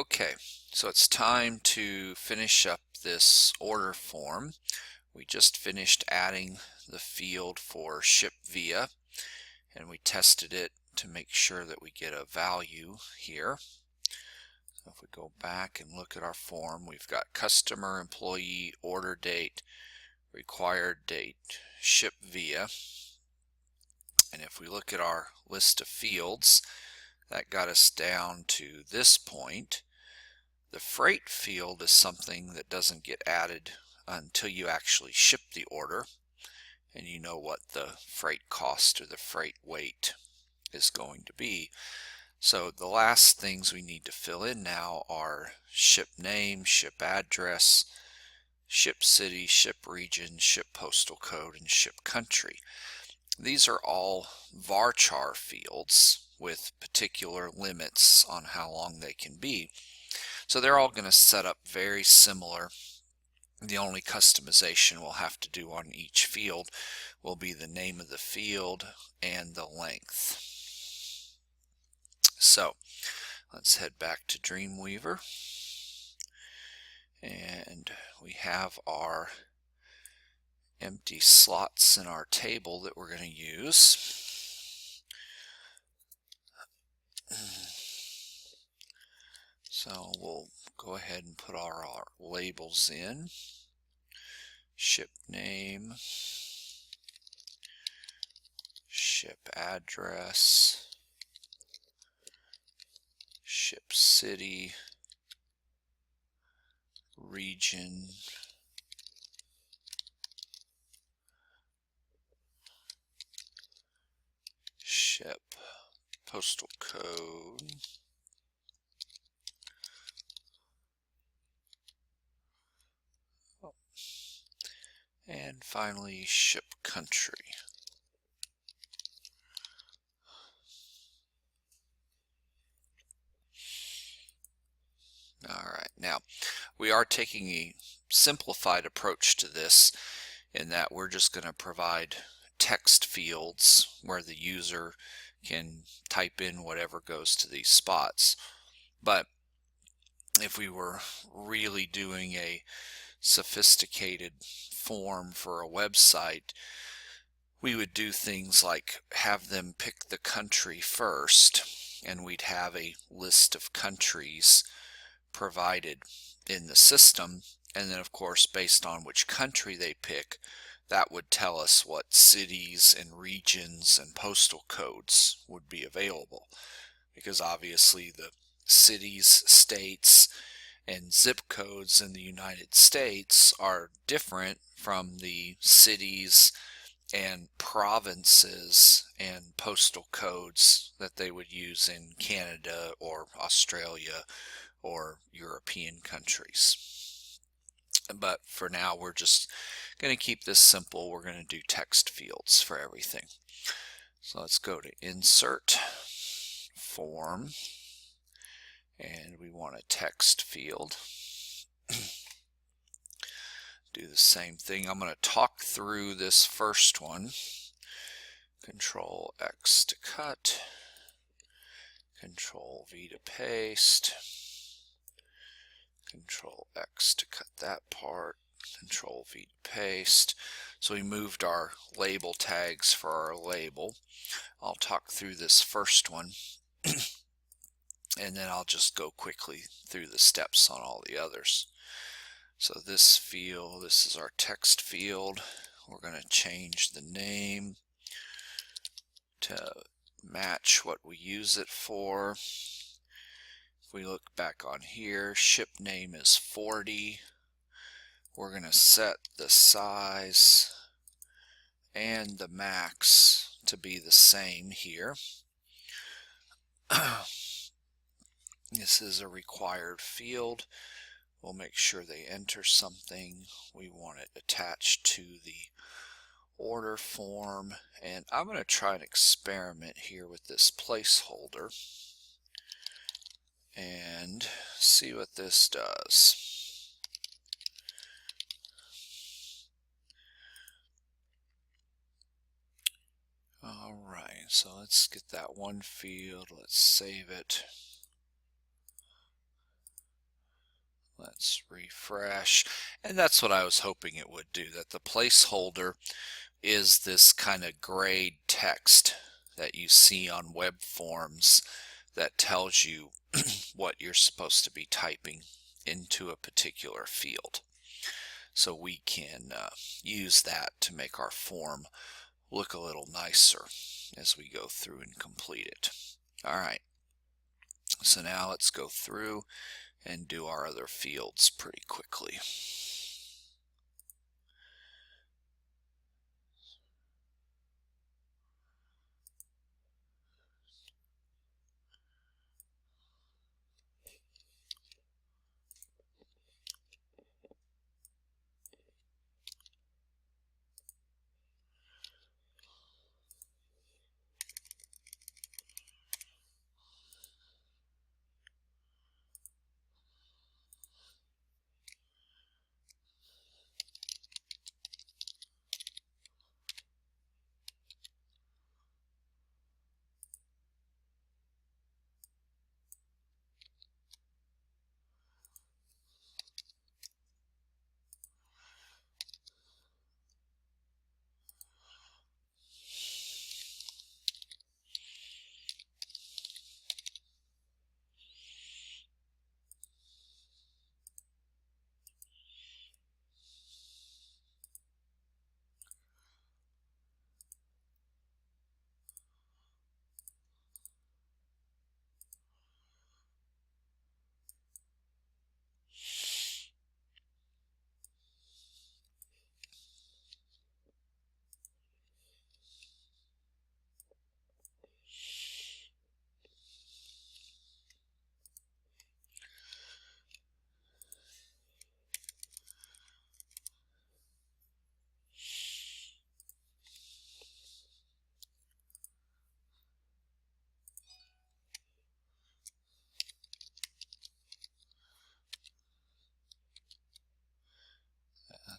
Okay, so it's time to finish up this order form. We just finished adding the field for ship via, and we tested it to make sure that we get a value here. So if we go back and look at our form, we've got customer, employee, order date, required date, ship via. And if we look at our list of fields, that got us down to this point. The freight field is something that doesn't get added until you actually ship the order and you know what the freight cost or the freight weight is going to be. So the last things we need to fill in now are ship name, ship address, ship city, ship region, ship postal code, and ship country. These are all varchar fields with particular limits on how long they can be. So they're all going to set up very similar. The only customization we'll have to do on each field will be the name of the field and the length. So let's head back to Dreamweaver, and we have our empty slots in our table that we're going to use. So we'll go ahead and put our labels in. Ship name, ship address, ship city, region, ship postal code, and finally ship country. Alright, now we are taking a simplified approach to this in that we're just going to provide text fields where the user can type in whatever goes to these spots. But if we were really doing a sophisticated form for a website, we would do things like have them pick the country first, and we'd have a list of countries provided in the system, and then of course based on which country they pick, that would tell us what cities and regions and postal codes would be available, because obviously the cities, states, and zip codes in the United States are different from the cities and provinces and postal codes that they would use in Canada or Australia or European countries. But for now, we're just going to keep this simple. We're going to do text fields for everything. So let's go to Insert, Form, and we want a text field. Do the same thing. I'm going to talk through this first one. Control X to cut, Control V to paste, Control X to cut that part, Control V to paste. So we moved our label tags for our label. I'll talk through this first one and then I'll just go quickly through the steps on all the others. So this field, this is our text field. We're going to change the name to match what we use it for. If we look back on here, ship name is 40. We're going to set the size and the max to be the same here. This is a required field. We'll make sure they enter something. We want it attached to the order form, and I'm going to try an experiment here with this placeholder and see what this does. Alright, so let's get that one field, let's save it. Let's refresh. And that's what I was hoping it would do, that the placeholder is this kind of grayed text that you see on web forms that tells you what you're supposed to be typing into a particular field. So we can use that to make our form look a little nicer as we go through and complete it. All right, so now let's go through and do our other fields pretty quickly.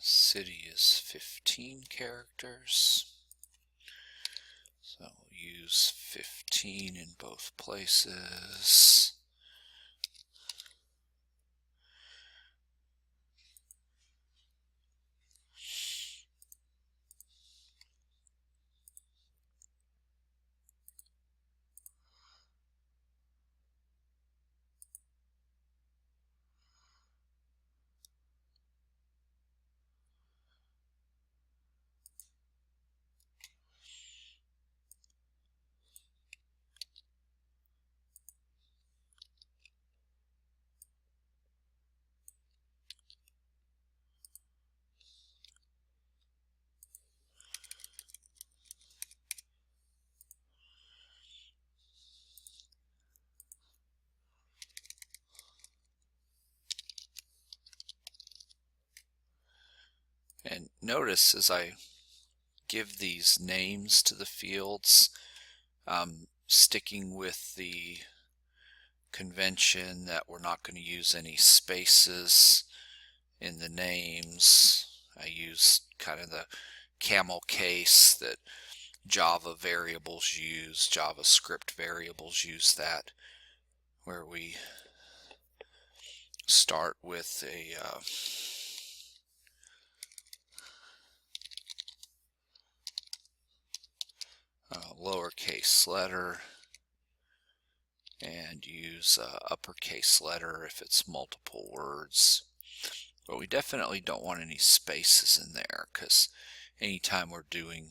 City is 15 characters, so we'll use 15 in both places. And notice as I give these names to the fields, I'm sticking with the convention that we're not going to use any spaces in the names. I use kind of the camel case that Java variables use, JavaScript variables use that, where we start with a lowercase letter and use uppercase letter if it's multiple words. But we definitely don't want any spaces in there, because anytime we're doing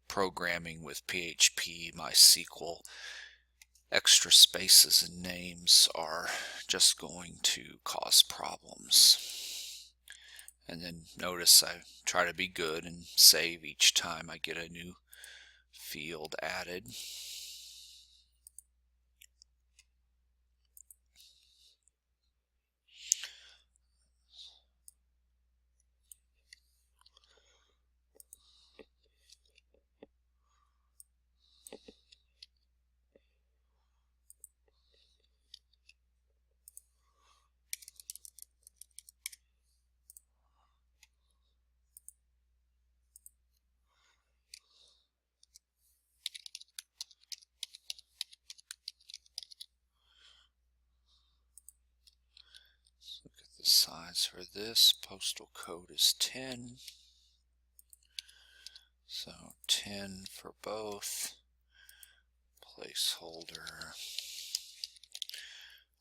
programming with PHP, MySQL, extra spaces and names are just going to cause problems. And then notice I try to be good and save each time I get a new field added. size for this postal code is 10. So 10 for both. Placeholder.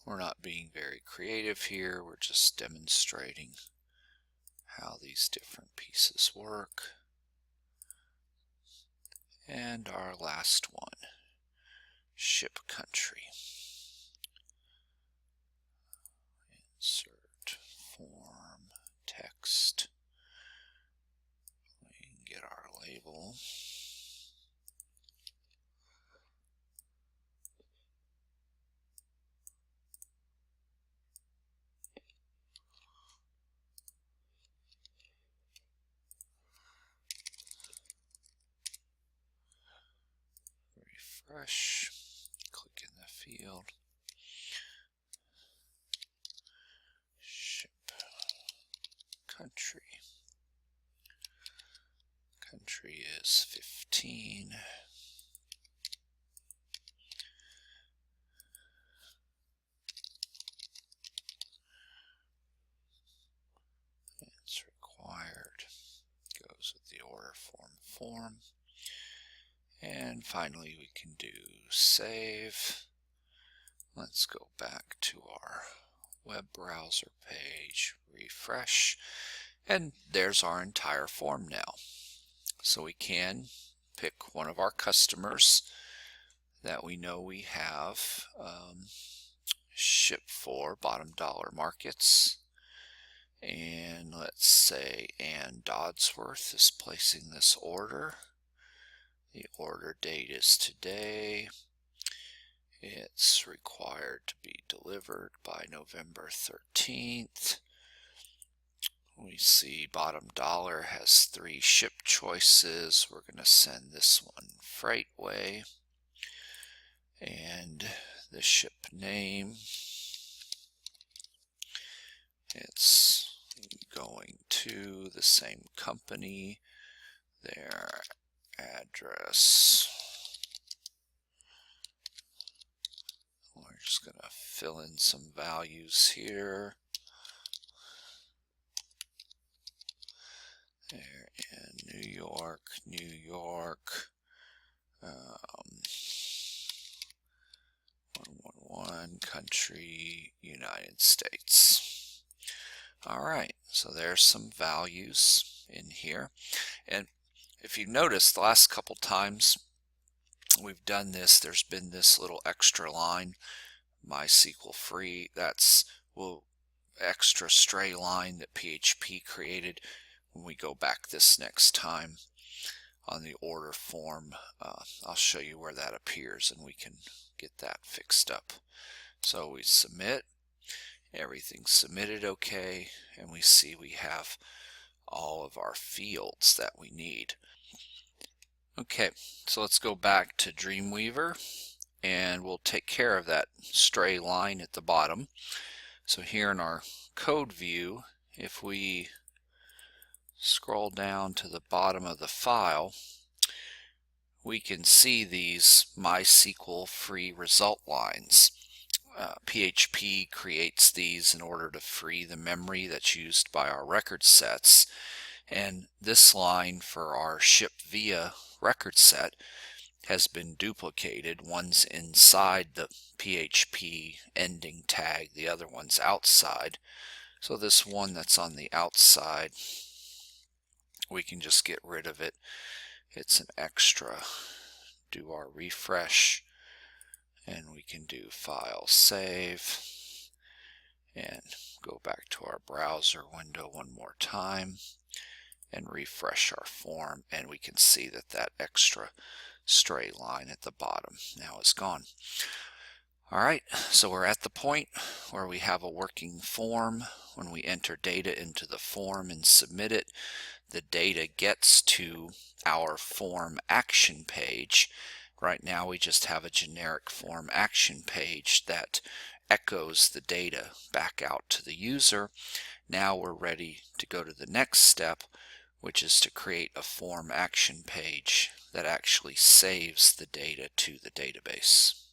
We're not being very creative here. We're just demonstrating how these different pieces work. And our last one, ship country. Insert form text. We can get our label. Refresh, click in the field, ship country. Country is 15. It's required, goes with the order form. And finally we can do save. Let's go back to our web browser page, refresh, and there's our entire form now. So we can pick one of our customers that we know we have ship for, bottom dollar markets, and let's say Ann Dodsworth is placing this order. The order date is today. It's required to be delivered by November 13th. We see bottom dollar has 3 ship choices. We're going to send this one Freightway. And the ship name, it's going to the same company, their address. We're just going to fill in some values here. They're in New York, New York. 111, country, United States. Alright, so there's some values in here. And if you notice, the last couple times we've done this, there's been this little extra line, MySQL free. That's extra stray line that PHP created. When we go back this next time on the order form, I'll show you where that appears and we can get that fixed up. So we submit, everything's submitted okay, and we see we have all of our fields that we need. Okay, so let's go back to Dreamweaver and we'll take care of that stray line at the bottom. So here in our code view, if we scroll down to the bottom of the file, we can see these MySQL free result lines. PHP creates these in order to free the memory that's used by our record sets. And this line for our ship via record set has been duplicated. One's inside the PHP ending tag, the other one's outside. So this one that's on the outside, we can just get rid of it. It's an extra. Do our refresh and we can do file save and go back to our browser window one more time and refresh our form, and we can see that that extra stray line at the bottom now is gone. Alright, so we're at the point where we have a working form. When we enter data into the form and submit it, the data gets to our form action page. Right now we just have a generic form action page that echoes the data back out to the user. Now we're ready to go to the next step, which is to create a form action page that actually saves the data to the database.